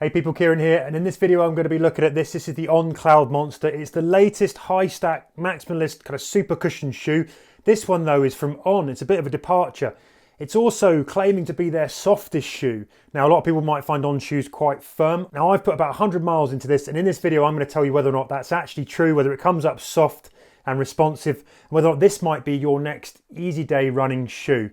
Hey people, Kieran here, and in this video I'm going to be looking at this. This is the On Cloudmonster. It's the latest high stack maximalist kind of super cushion shoe. This one though is from On. It's a bit of a departure. It's also claiming to be their softest shoe. Now a lot of people might find On shoes quite firm. Now I've put about 100 miles into this, and in this video I'm going to tell you whether or not that's actually true, whether it comes up soft and responsive, and whether or not this might be your next easy day running shoe.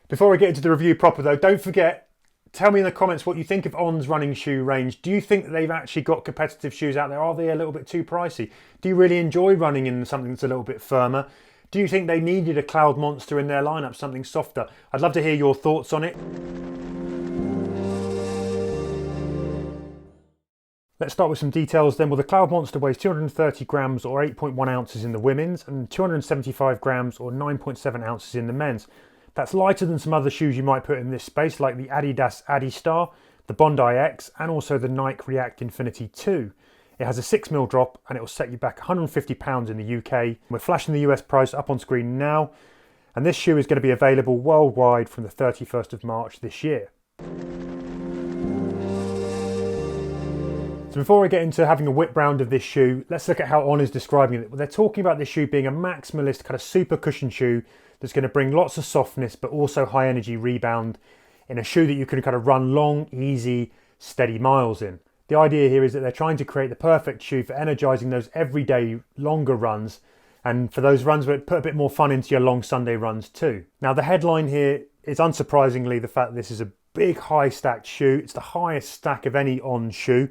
Before I get into the review proper though, don't forget, tell me in the comments what you think of On's running shoe range. Do you think that they've actually got competitive shoes out there? Are they a little bit too pricey? Do you really enjoy running in something that's a little bit firmer? Do you think they needed a Cloudmonster in their lineup, something softer? I'd love to hear your thoughts on it. Let's start with some details then. Well, the Cloudmonster weighs 230 grams or 8.1 ounces in the women's and 275 grams or 9.7 ounces in the men's. That's lighter than some other shoes you might put in this space, like the Adidas Adistar, the Bondi X, and also the Nike React Infinity 2. It has a 6mm drop and it will set you back £150 in the UK. We're flashing the US price up on screen now, and this shoe is going to be available worldwide from the 31st of March this year. So before I get into having a whip round of this shoe, let's look at how On is describing it. Well, they're talking about this shoe being a maximalist kind of super cushion shoe that's going to bring lots of softness but also high energy rebound in a shoe that you can kind of run long, easy, steady miles in. The idea here is that they're trying to create the perfect shoe for energizing those everyday longer runs, and for those runs where it put a bit more fun into your long Sunday runs too. Now the headline here is unsurprisingly the fact that this is a big high stacked shoe. It's the highest stack of any On shoe.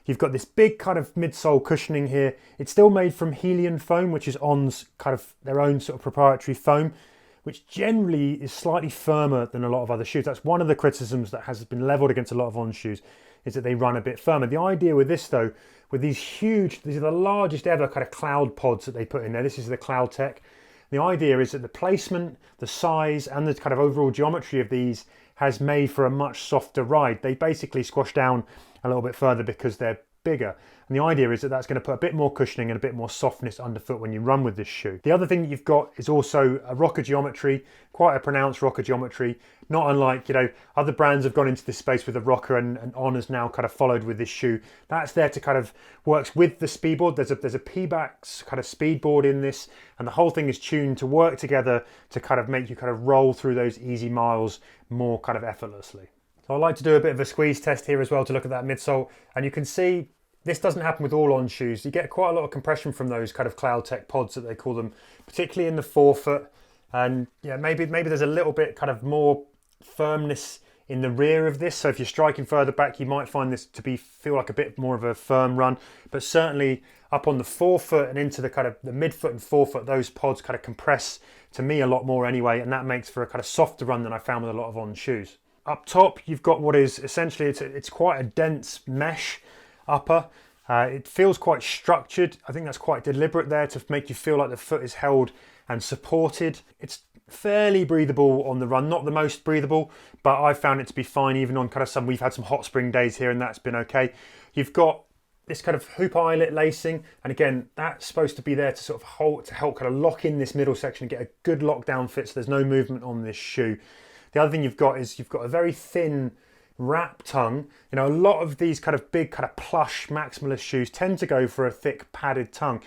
You've got this big kind of midsole cushioning here. It's still made from Helium foam, which is On's kind of their own sort of proprietary foam, which generally is slightly firmer than a lot of other shoes. That's one of the criticisms that has been leveled against a lot of On shoes, is that they run a bit firmer. The idea with this though, with these are the largest ever kind of cloud pods that they put in there. This is the Cloud Tech. The idea is that the placement, the size, and the kind of overall geometry of these has made for a much softer ride. They basically squash down a little bit further because they're bigger. And the idea is that that's going to put a bit more cushioning and a bit more softness underfoot when you run with this shoe. The other thing that you've got is also a rocker geometry, quite a pronounced rocker geometry, not unlike, other brands have gone into this space with a rocker, and On has now kind of followed with this shoe. That's there to kind of works with the speedboard. There's a P-Bax kind of speedboard in this, and the whole thing is tuned to work together to kind of make you kind of roll through those easy miles more kind of effortlessly. So I like to do a bit of a squeeze test here as well to look at that midsole, and you can see this doesn't happen with all On shoes. You get quite a lot of compression from those kind of Cloud Tech pods that they call them, particularly in the forefoot. And yeah, maybe there's a little bit kind of more firmness in the rear of this. So if you're striking further back, you might find this to feel like a bit more of a firm run. But certainly up on the forefoot and into the kind of the midfoot and forefoot, those pods kind of compress to me a lot more anyway, and that makes for a kind of softer run than I found with a lot of On shoes. Up top, you've got what is essentially it's quite a dense mesh upper. It feels quite structured. I think that's quite deliberate there to make you feel like the foot is held and supported. It's fairly breathable on the run, not the most breathable, but I found it to be fine even on kind of we've had some hot spring days here and that's been okay. You've got this kind of hoop eyelet lacing, and again that's supposed to be there to sort of help kind of lock in this middle section and get a good lockdown fit so there's no movement on this shoe. The other thing you've got a very thin wrap tongue. A lot of these kind of big kind of plush maximalist shoes tend to go for a thick padded tongue.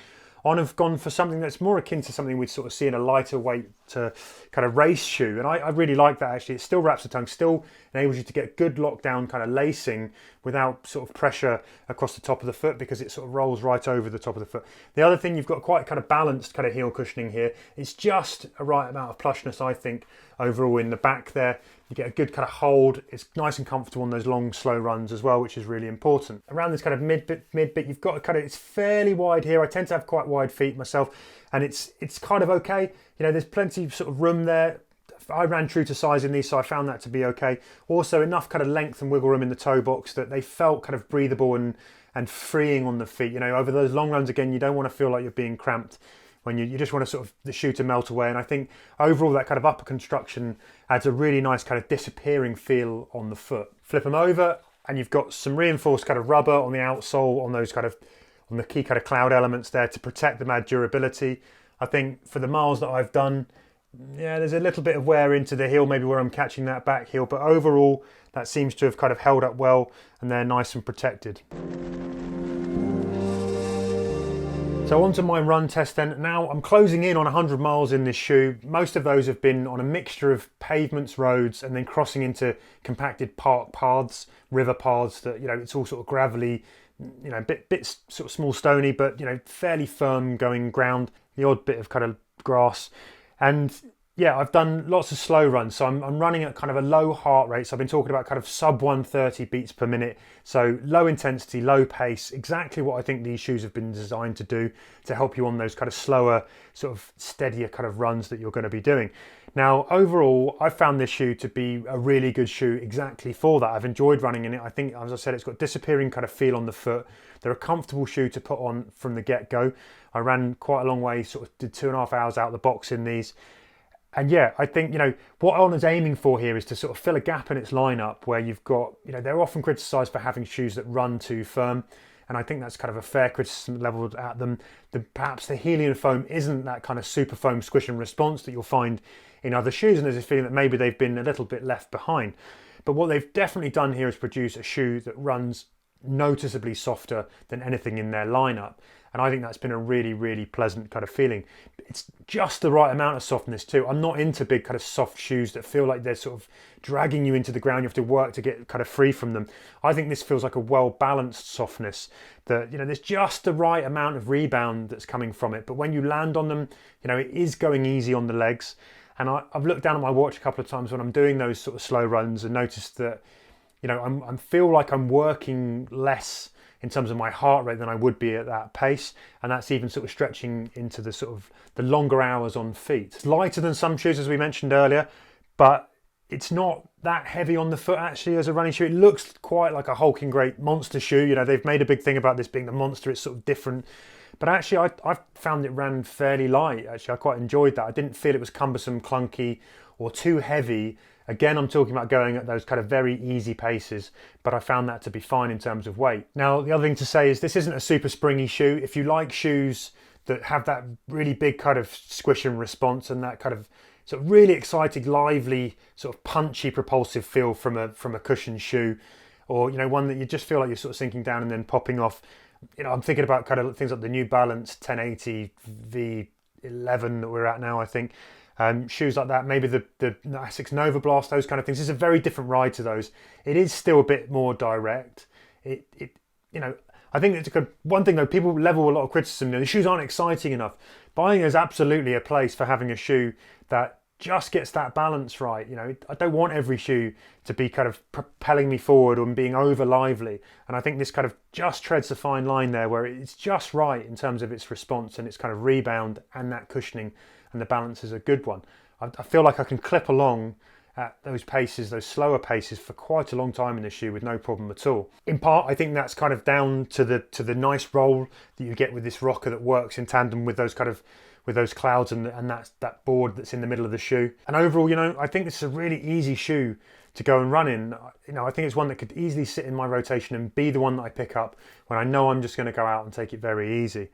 On have gone for something that's more akin to something we'd sort of see in a lighter weight kind of race shoe, and I really like that actually. It still wraps the tongue, still enables you to get good lockdown kind of lacing without sort of pressure across the top of the foot, because it sort of rolls right over the top of the foot. The other thing, you've got quite kind of balanced kind of heel cushioning here. It's just a right amount of plushness, I think, overall in the back there. You get a good kind of hold. It's nice and comfortable on those long, slow runs as well, which is really important. Around this kind of mid bit, you've got it's fairly wide here. I tend to have quite wide feet myself, and it's kind of okay. There's plenty of sort of room there. I ran true to size in these, so I found that to be okay. Also enough kind of length and wiggle room in the toe box that they felt kind of breathable and freeing on the feet. Over those long runs, again, you don't want to feel like you're being cramped when you just want to sort of the shoe to melt away. And I think overall that kind of upper construction adds a really nice kind of disappearing feel on the foot. Flip them over and you've got some reinforced kind of rubber on the outsole on the key kind of cloud elements there to protect them, add durability. I think for the miles that I've done, Yeah, there's a little bit of wear into the heel, maybe where I'm catching that back heel, but overall that seems to have kind of held up well and they're nice and protected. So onto my run test then. Now I'm closing in on 100 miles in this shoe. Most of those have been on a mixture of pavements, roads, and then crossing into compacted park paths, river paths that, it's all sort of gravelly, bit sort of small stony, but, fairly firm going ground, the odd bit of kind of grass. And yeah, I've done lots of slow runs. So I'm running at kind of a low heart rate. So I've been talking about kind of sub 130 beats per minute. So low intensity, low pace, exactly what I think these shoes have been designed to do to help you on those kind of slower, sort of steadier kind of runs that you're going to be doing. Now, overall, I've found this shoe to be a really good shoe exactly for that. I've enjoyed running in it. I think, as I said, it's got disappearing kind of feel on the foot. They're a comfortable shoe to put on from the get-go. I ran quite a long way, sort of did 2.5 hours out of the box in these. And yeah, I think, what On is aiming for here is to sort of fill a gap in its lineup where you've got, they're often criticised for having shoes that run too firm. And I think that's kind of a fair criticism leveled at them. Perhaps the Helium foam isn't that kind of super foam squish and response that you'll find in other shoes. And there's this feeling that maybe they've been a little bit left behind. But what they've definitely done here is produce a shoe that runs noticeably softer than anything in their lineup. And I think that's been a really, really pleasant kind of feeling. It's just the right amount of softness too. I'm not into big kind of soft shoes that feel like they're sort of dragging you into the ground. You have to work to get kind of free from them. I think this feels like a well-balanced softness that, there's just the right amount of rebound that's coming from it. But when you land on them, it is going easy on the legs. And I've looked down at my watch a couple of times when I'm doing those sort of slow runs and noticed that, I feel like I'm working less in terms of my heart rate than I would be at that pace, and that's even sort of stretching into the sort of the longer hours on feet. It's lighter than some shoes, as we mentioned earlier, but it's not that heavy on the foot actually as a running shoe. It looks quite like a hulking great monster shoe. They've made a big thing about this being the monster. It's sort of different, but actually I found it ran fairly light. Actually, I quite enjoyed that. I didn't feel it was cumbersome, clunky, or too heavy. Again, I'm talking about going at those kind of very easy paces, but I found that to be fine in terms of weight. Now, the other thing to say is this isn't a super springy shoe. If you like shoes that have that really big kind of squish and response and that kind of sort of really exciting, lively, sort of punchy, propulsive feel from a cushioned shoe, or one that you just feel like you're sort of sinking down and then popping off. I'm thinking about kind of things like the New Balance 1080 V11 that we're at now, I think. Shoes like that, maybe the Asics Nova Blast, those kind of things. It's a very different ride to those. It is still a bit more direct. I think it's one thing though, people level a lot of criticism. The shoes aren't exciting enough. Buying is absolutely a place for having a shoe that just gets that balance right. I don't want every shoe to be kind of propelling me forward or being over lively. And I think this kind of just treads a fine line there where it's just right in terms of its response and its kind of rebound and that cushioning. And the balance is a good one. I feel like I can clip along at those paces, those slower paces, for quite a long time in this shoe with no problem at all. In part, I think that's kind of down to the nice roll that you get with this rocker that works in tandem with those kind of clouds and that board that's in the middle of the shoe. And overall, I think this is a really easy shoe to go and run in. I think it's one that could easily sit in my rotation and be the one that I pick up when I know I'm just going to go out and take it very easy.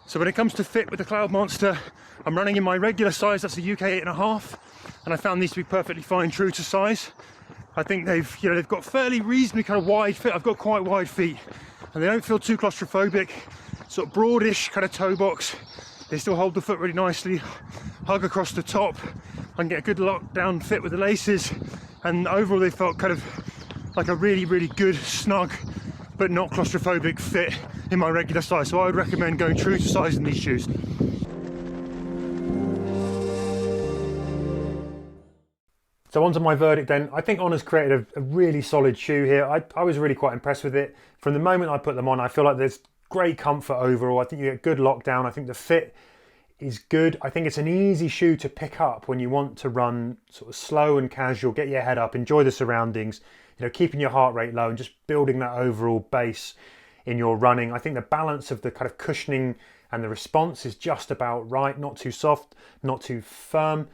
So when it comes to fit with the Cloudmonster, I'm running in my regular size, that's a UK 8.5, and I found these to be perfectly fine, true to size. I think they've got fairly reasonably kind of wide fit. I've got quite wide feet, and they don't feel too claustrophobic. Sort of broadish kind of toe box. They still hold the foot really nicely, hug across the top. I can get a good lockdown fit with the laces, and overall they felt kind of like a really, really good, snug, but not claustrophobic fit in my regular size. So I would recommend going true to size in these shoes. So onto my verdict then. I think On has created a really solid shoe here. I was really quite impressed with it. From the moment I put them on, I feel like there's great comfort overall. I think you get good lockdown. I think the fit is good. I think it's an easy shoe to pick up when you want to run sort of slow and casual, get your head up, enjoy the surroundings, keeping your heart rate low and just building that overall base in your running. I think the balance of the kind of cushioning and the response is just about right, not too soft, not too firm.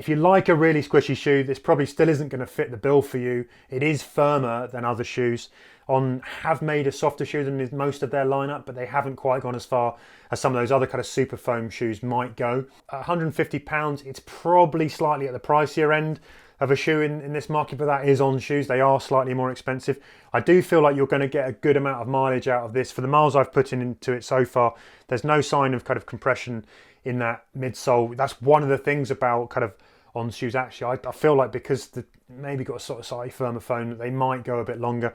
If you like a really squishy shoe, this probably still isn't going to fit the bill for you. It is firmer than other shoes. On have made a softer shoe than most of their lineup, but they haven't quite gone as far as some of those other kind of super foam shoes might go. At £150, it's probably slightly at the pricier end of a shoe in this market, but that is On shoes. They are slightly more expensive. I do feel like you're going to get a good amount of mileage out of this. For the miles I've put into it so far, there's no sign of kind of compression in that midsole. That's one of the things about kind of On shoes actually. I feel like because the maybe got a sort of slightly firmer foam, they might go a bit longer.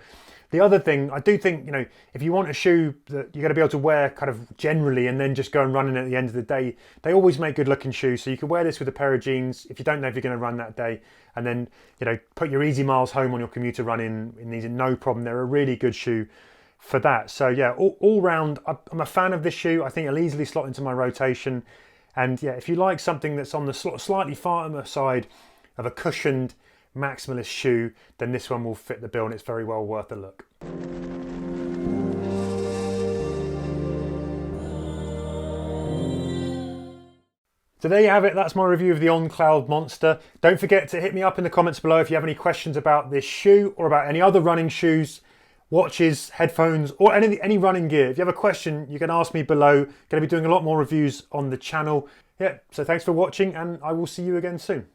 The other thing, I do think, if you want a shoe that you're going to be able to wear kind of generally and then just go and run in at the end of the day, they always make good looking shoes. So you can wear this with a pair of jeans if you don't know if you're going to run that day, and then, put your easy miles home on your commuter run in these, no problem. They're a really good shoe for that. So yeah, all round, I'm a fan of this shoe. I think it'll easily slot into my rotation. And yeah, if you like something that's on the slightly firmer side of a cushioned maximalist shoe, then this one will fit the bill and it's very well worth a look. So there you have it, that's my review of the On Cloudmonster. Don't forget to hit me up in the comments below if you have any questions about this shoe or about any other running shoes, watches, headphones, or any running gear. If you have a question, you can ask me below. Going to be doing a lot more reviews on the channel. Yeah, so thanks for watching and I will see you again soon.